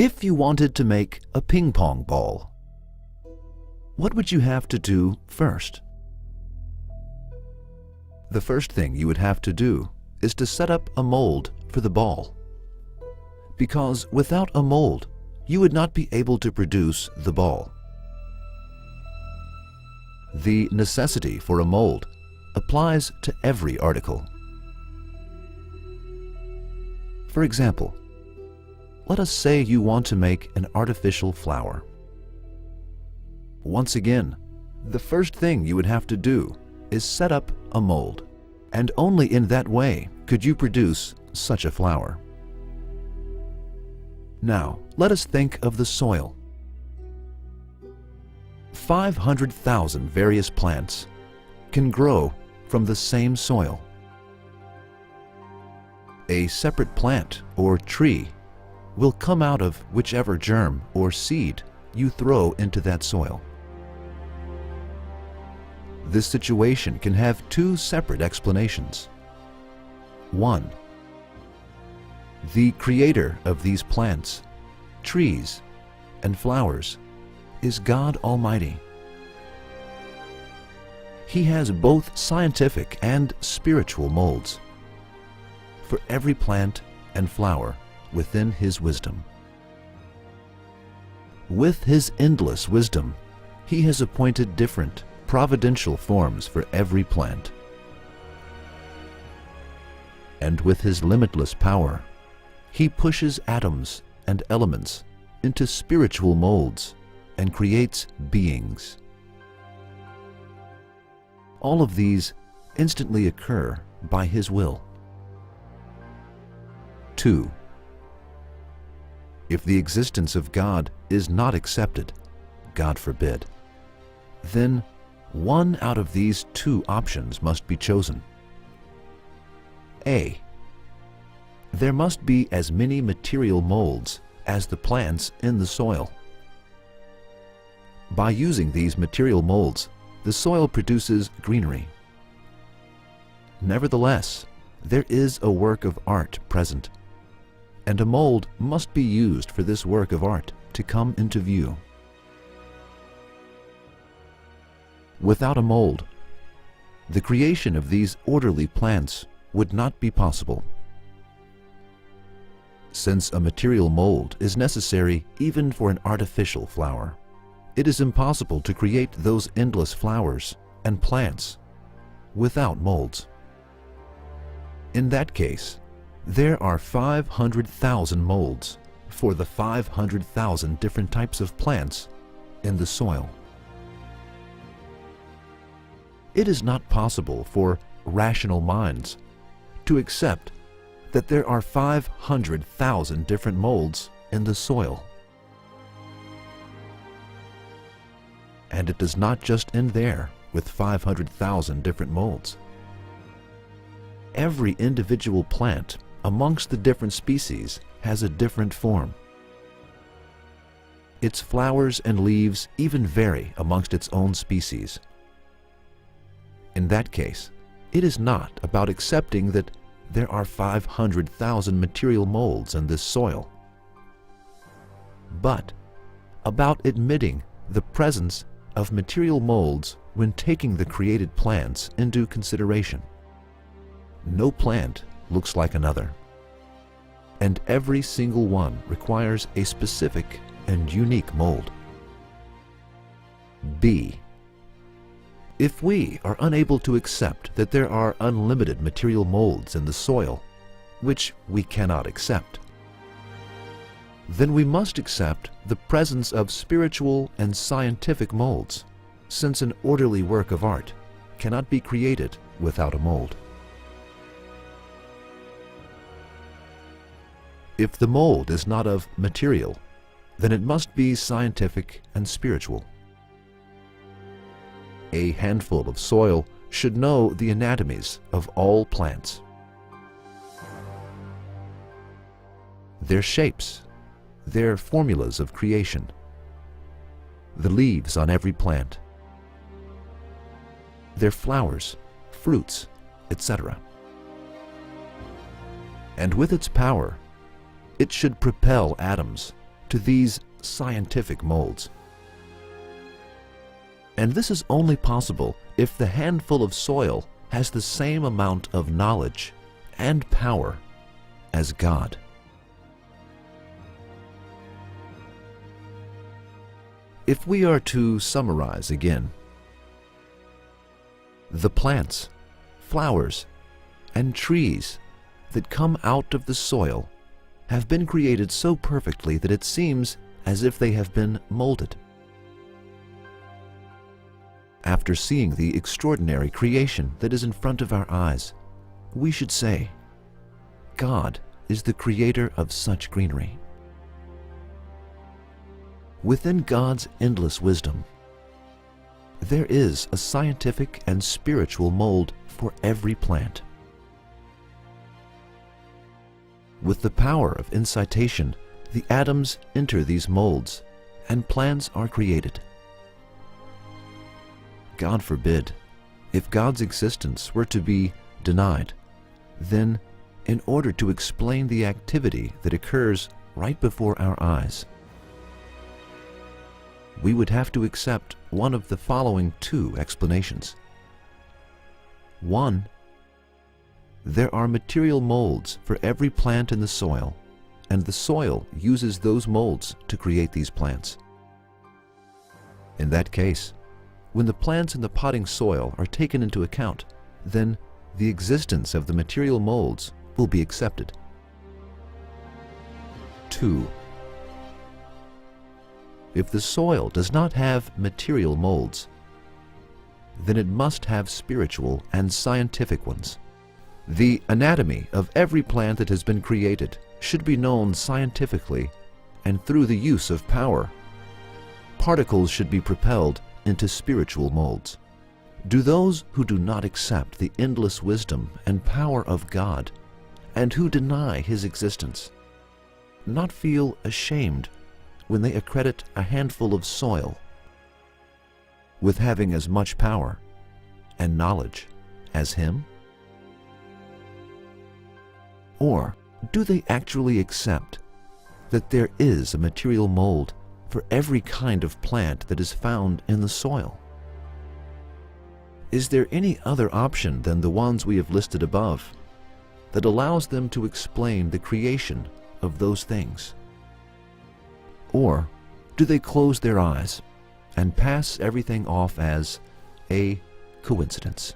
If you wanted to make a ping pong ball, what would you have to do first? The first thing you would have to do is to set up a mold for the ball. Because without a mold, you would not be able to produce the ball. The necessity for a mold applies to every article. For example, let us say you want to make an artificial flower. Once again, the first thing you would have to do is set up a mold, and only in that way could you produce such a flower. Now, let us think of the soil. 500,000 various plants can grow from the same soil. A separate plant or tree will come out of whichever germ or seed you throw into that soil. This situation can have two separate explanations. One, the creator of these plants, trees, and flowers is God Almighty. He has both scientific and spiritual molds for every plant and flower within His wisdom. With His endless wisdom, He has appointed different providential forms for every plant. And with His limitless power, He pushes atoms and elements into spiritual molds and creates beings. All of these instantly occur by His will. 2. If the existence of God is not accepted, God forbid, then one out of these two options must be chosen. A. There must be as many material molds as the plants in the soil. By using these material molds, the soil produces greenery. Nevertheless, there is a work of art present, and a mold must be used for this work of art to come into view. Without a mold, the creation of these orderly plants would not be possible. Since a material mold is necessary even for an artificial flower, it is impossible to create those endless flowers and plants without molds. In that case, there are 500,000 molds for the 500,000 different types of plants in the soil. It is not possible for rational minds to accept that there are 500,000 different molds in the soil. And it does not just end there with 500,000 different molds. Every individual plant amongst the different species has a different form. Its flowers and leaves even vary amongst its own species. In that case, it is not about accepting that there are 500,000 material molds in this soil, but about admitting the presence of material molds when taking the created plants into consideration. No plant looks like another, and every single one requires a specific and unique mold. B. If we are unable to accept that there are unlimited material molds in the soil, which we cannot accept, then we must accept the presence of spiritual and scientific molds, since an orderly work of art cannot be created without a mold. If the mold is not of material, then it must be scientific and spiritual. A handful of soil should know the anatomies of all plants, their shapes, their formulas of creation, the leaves on every plant, their flowers, fruits, etc. And with its power, it should propel atoms to these scientific molds. And this is only possible if the handful of soil has the same amount of knowledge and power as God. If we are to summarize again, the plants, flowers, and trees that come out of the soil have been created so perfectly that it seems as if they have been molded. After seeing the extraordinary creation that is in front of our eyes, we should say, God is the creator of such greenery. Within God's endless wisdom, there is a scientific and spiritual mold for every plant. With the power of incitation, the atoms enter these molds, and plants are created. God forbid, if God's existence were to be denied, then, in order to explain the activity that occurs right before our eyes, we would have to accept one of the following two explanations. One, there are material molds for every plant in the soil, and the soil uses those molds to create these plants. In that case, when the plants in the potting soil are taken into account, then the existence of the material molds will be accepted. 2. If the soil does not have material molds, then it must have spiritual and scientific ones. The anatomy of every plant that has been created should be known scientifically, and through the use of power, particles should be propelled into spiritual molds. Do those who do not accept the endless wisdom and power of God, and who deny His existence, not feel ashamed when they accredit a handful of soil with having as much power and knowledge as Him? Or do they actually accept that there is a material mold for every kind of plant that is found in the soil? Is there any other option than the ones we have listed above that allows them to explain the creation of those things? Or do they close their eyes and pass everything off as a coincidence?